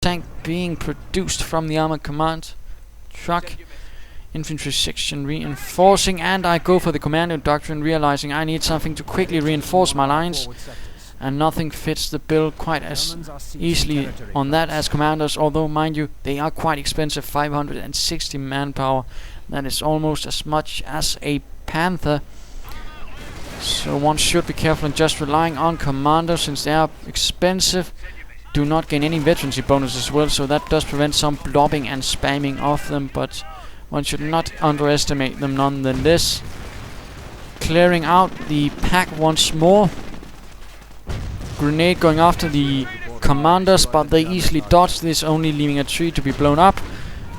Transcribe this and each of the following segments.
tank being produced from the armored command truck. Infantry section reinforcing, and I go for the commando doctrine, realizing I need something to quickly reinforce my lines, and nothing fits the bill quite as easily on that as commandos, although mind you they are quite expensive. 560 manpower, that is almost as much as a Panther, so one should be careful in just relying on commandos since they are expensive. Do not gain any veterancy bonus as well, so that does prevent some blobbing and spamming of them, but one should not underestimate them nonetheless. Clearing out the pack once more. Grenade going after the commanders, but they easily dodge this, only leaving a tree to be blown up.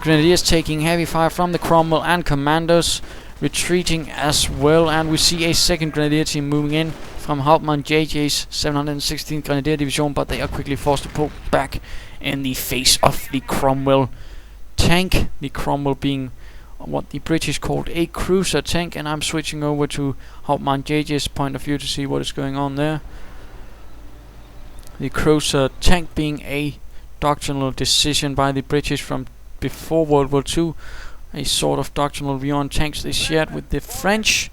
Grenadiers taking heavy fire from the Cromwell, and commandos retreating as well. And we see a second Grenadier team moving in from Hauptmann DjeyDjey's 716th Grenadier Division, but they are quickly forced to pull back in the face of the Cromwell tank. The Cromwell being what the British called a cruiser tank, and I'm switching over to Hauptmann DjeyDjey's point of view to see what is going on there. The cruiser tank being a doctrinal decision by the British from before World War II, a sort of doctrinal view on tanks they shared with the French.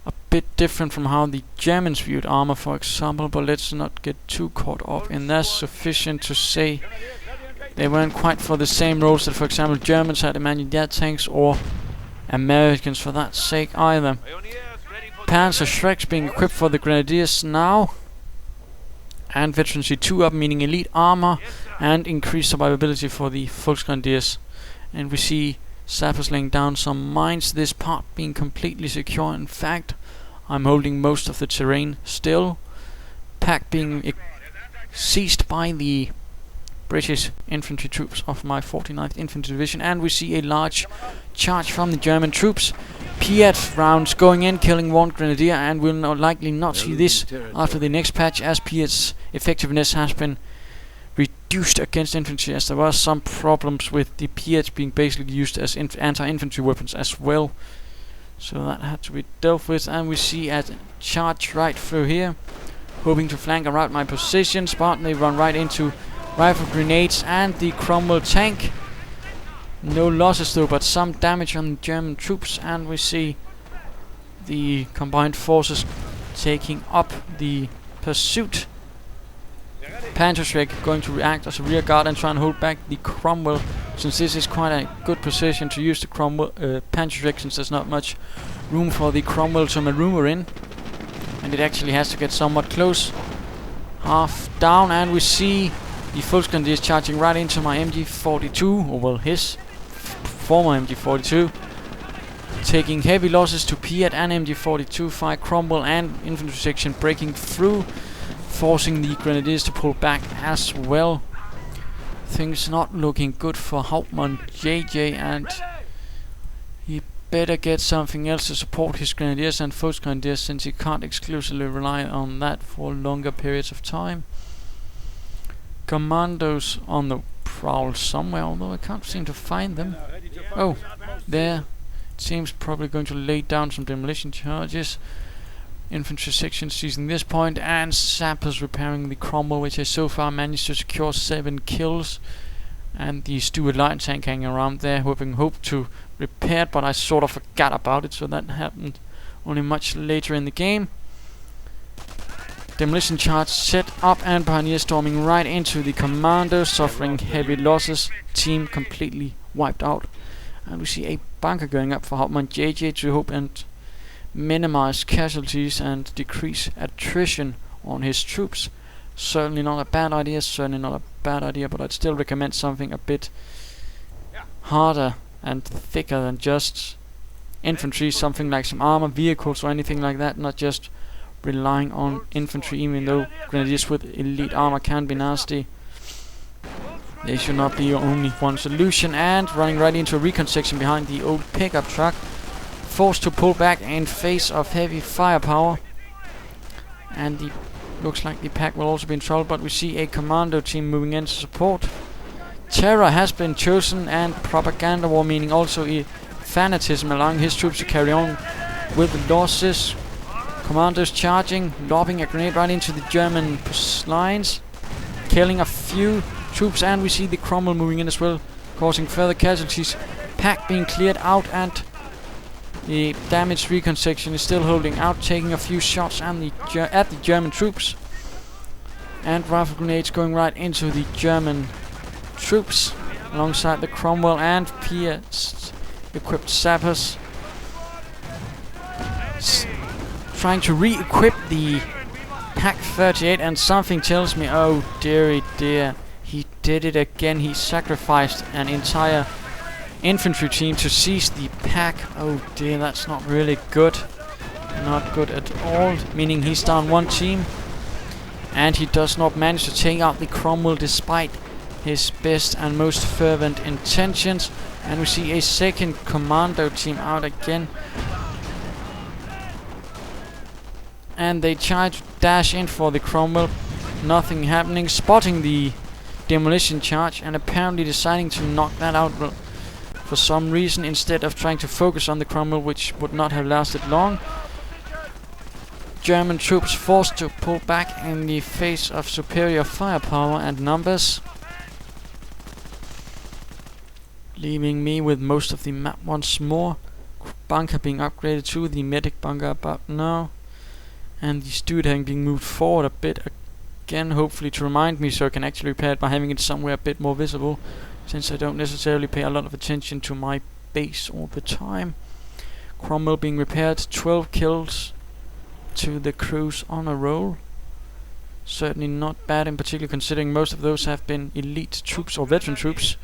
A bit different from how the Germans viewed armor, for example, but let's not get too caught up in that. Sufficient to say they weren't quite for the same roles that, for example, Germans had imagined their tanks, or Americans for that sake either. Panzer Shreks being equipped for the Grenadiers now, and veterancy 2 up, meaning elite armor and increased survivability for the Volksgrenadiers. And we see sappers laying down some mines, this part being completely secure. In fact, I'm holding most of the terrain still. Pack being seized by the British infantry troops of my 49th Infantry Division, and we see a large charge from the German troops. Piat rounds going in, killing one Grenadier, and we'll likely not see this after the next patch, as Piat's effectiveness has been reduced against infantry, as there were some problems with the Piats being basically used as anti-infantry weapons as well. So that had to be dealt with, and we see a charge right through here, hoping to flank around my positions, but they run right into rifle grenades and the Cromwell tank. No losses though, but some damage on the German troops, and we see the combined forces taking up the pursuit. Panzerschreck going to react as a rear guard and try and hold back the Cromwell, since this is quite a good position to use the Cromwell Panzerschreck, since there's not much room for the Cromwell to maneuver in, and it actually has to get somewhat close. Half down, and we see the Volksgrenadiers charging right into my MG42, or well, his former MG42, taking heavy losses to Piat and MG42. Fire Cromwell and infantry section breaking through, forcing the Grenadiers to pull back as well. Things not looking good for Hauptmann DjeyDjey, and he better get something else to support his Grenadiers and Volksgrenadiers, since he can't exclusively rely on that for longer periods of time. Commandos on the prowl somewhere, although I can't seem to find them. Oh, there. It seems probably going to lay down some demolition charges. Infantry section seizing this point, and sappers repairing the Cromwell, which has so far managed to secure 7 kills. And the Stuart Light tank hanging around there, hope to repair it, but I sort of forgot about it, so that happened only much later in the game. Demolition charge set up, and Pioneer storming right into the commandos, suffering heavy losses. Team completely wiped out. And we see a bunker going up for Hauptmann DjeyDjey to hope and minimize casualties and decrease attrition on his troops. Certainly not a bad idea, but I'd still recommend something a bit harder and thicker than just infantry, something like some armor, vehicles or anything like that, not just relying on infantry, even though Grenadiers with elite armor can be nasty. They should not be only one solution. And running right into a recon section behind the old pickup truck, forced to pull back in face of heavy firepower. And the looks like the pack will also be in trouble, but we see a commando team moving in to support. Terror has been chosen, and propaganda war, meaning also fanatism, allowing his troops to carry on with the losses. Commandos charging, lobbing a grenade right into the German lines. killing a few troops, and we see the Cromwell moving in as well, causing further casualties. Pack being cleared out, and the damaged recon section is still holding out, taking a few shots at the German troops. And rifle grenades going right into the German troops, alongside the Cromwell and PS equipped sappers. Trying to re-equip the Pack 38, and something tells me, oh dearie dear, he did it again. He sacrificed an entire infantry team to seize the Pack. Oh dear, that's not really good. Not good at all, meaning he's down one team. And he does not manage to take out the Cromwell despite his best and most fervent intentions. And we see a second commando team out again. And they try to dash in for the Cromwell. Nothing happening. Spotting the demolition charge and apparently deciding to knock that out for some reason, instead of trying to focus on the Cromwell, which would not have lasted long. German troops forced to pull back in the face of superior firepower and numbers, leaving me with most of the map once more. Bunker being upgraded to the medic bunker about now, and the steward tank being moved forward a bit again, hopefully to remind me so I can actually repair it by having it somewhere a bit more visible, since I don't necessarily pay a lot of attention to my base all the time. Cromwell being repaired, 12 kills to the crews on a roll. Certainly not bad, in particular considering most of those have been elite troops or veteran troops.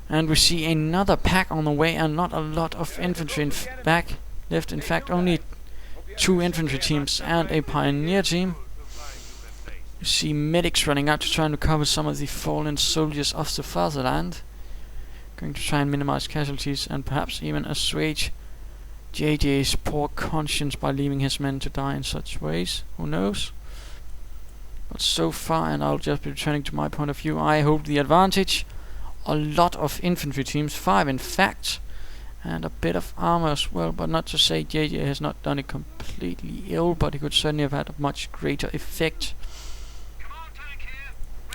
And we see another Pack on the way, and not a lot of infantry back left. In fact, only 2 infantry teams and a pioneer team. You see medics running out to try and recover some of the fallen soldiers of the fatherland, going to try and minimize casualties and perhaps even assuage DjeyDjey's poor conscience by leaving his men to die in such ways. Who knows? But so far, and I'll just be returning to my point of view, I hold the advantage. A lot of infantry teams, 5 in fact, and a bit of armor as well, but not to say DjeyDjey has not done it completely ill, but he could certainly have had a much greater effect.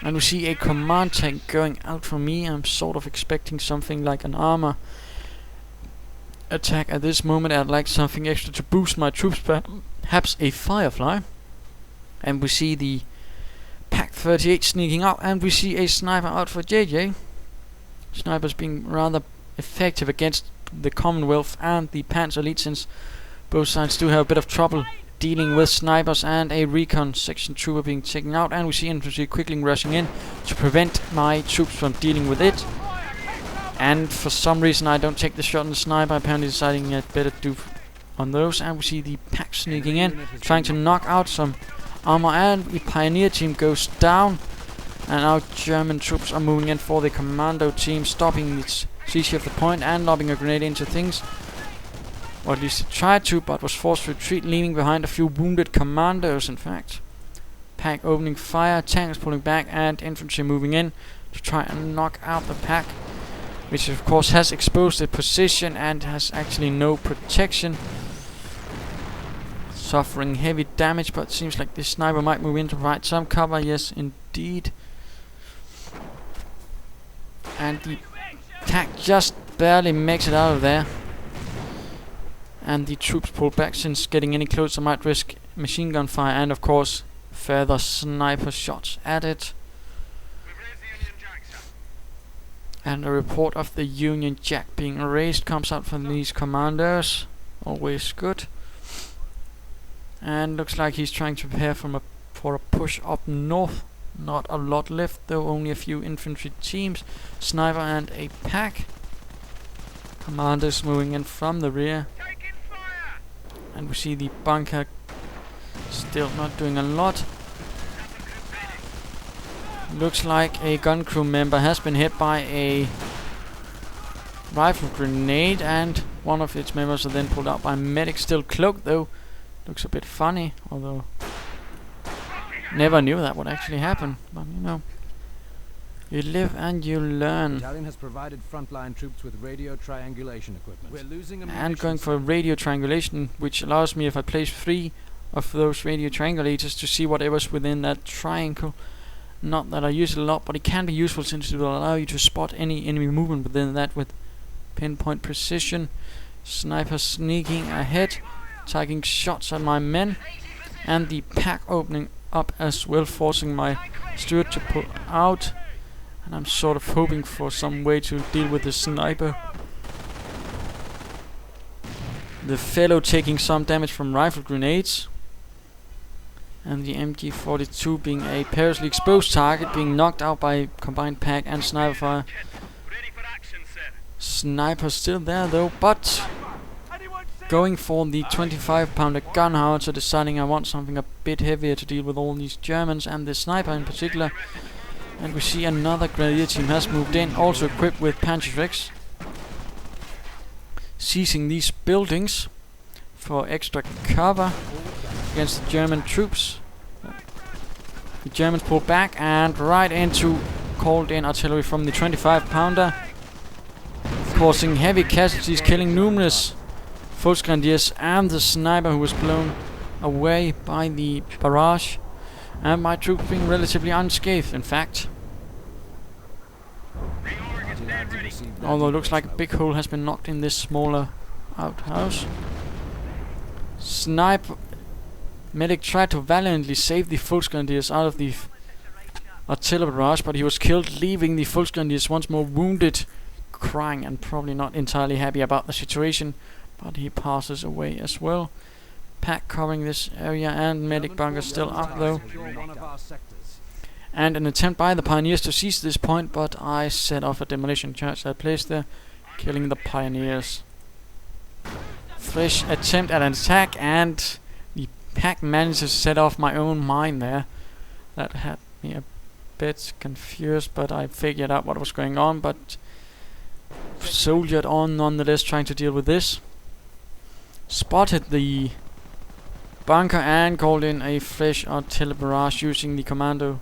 And we see a command tank going out for me. I'm sort of expecting something like an armor attack at this moment. I'd like something extra to boost my troops, perhaps a Firefly. And we see the Pack 38 sneaking out, and we see a sniper out for DjeyDjey. Snipers being rather effective against the Commonwealth and the Panzer Elite, since both sides do have a bit of trouble dealing with snipers, and a recon section trooper being taken out, and we see infantry quickly rushing in to prevent my troops from dealing with it. And for some reason I don't take the shot on the sniper, apparently deciding I'd better do on those. And we see the Pack sneaking in, trying to knock out some armor, and the pioneer team goes down. And now German troops are moving in for the commando team, stopping its siege of the point and lobbing a grenade into things. Or at least it tried to, but was forced to retreat, leaving behind a few wounded commandos in fact. Pack opening fire, tanks pulling back, and infantry moving in to try and knock out the Pack, which of course has exposed the position and has actually no protection. Suffering heavy damage, but it seems like this sniper might move in to provide some cover. Yes, indeed. And the Pack just barely makes it out of there. And the troops pull back, since getting any closer might risk machine gun fire and of course further sniper shots at it. And a report of the Union Jack being raised comes out from these commanders. Always good. And looks like he's trying to prepare for a push up north. Not a lot left though, only a few infantry teams, sniper and a Pack. Commanders moving in from the rear. And we see the bunker still not doing a lot. Looks like a gun crew member has been hit by a rifle grenade, and one of its members are then pulled out by medics, still cloaked though. Looks a bit funny, although never knew that would actually happen. But you know, you live and you learn. Battalion has provided frontline troops with radio triangulation equipment. We're losing and going for radio triangulation, which allows me, if I place 3 of those radio triangulators, to see whatever's within that triangle. Not that I use it a lot, but it can be useful since it will allow you to spot any enemy movement within that with pinpoint precision. Sniper sneaking ahead, taking shots at my men, and the pack opening up as well, forcing my steward to pull out. And I'm sort of hoping for some way to deal with the sniper. The fellow taking some damage from rifle grenades. And the MG42 being a perilously exposed target, being knocked out by combined pack and sniper fire. Sniper still there though, but going for the 25-pounder gun howitzer, deciding I want something a bit heavier to deal with all these Germans and the sniper in particular. And we see another Grenadier team has moved in, also equipped with Panzerschrecks, seizing these buildings for extra cover against the German troops. The Germans pull back and right into called in artillery from the 25-pounder, causing heavy casualties, killing numerous Volksgrenadiers and the sniper who was blown away by the barrage, and my troops being relatively unscathed in fact. Although it looks like a big hole has been knocked in this smaller outhouse. Sniper medic tried to valiantly save the Volksgrenadiers out of the artillery barrage, but he was killed, leaving the Volksgrenadiers once more wounded, crying and probably not entirely happy about the situation, but he passes away as well. Pack covering this area and medic bunker still up though. And an attempt by the pioneers to seize this point, but I set off a demolition charge that placed there, killing the pioneers. Fresh attempt at an attack, and the pack manages to set off my own mine there. That had me a bit confused, but I figured out what was going on, but soldiered on nonetheless, trying to deal with this. Spotted the bunker and called in a fresh artillery barrage using the commando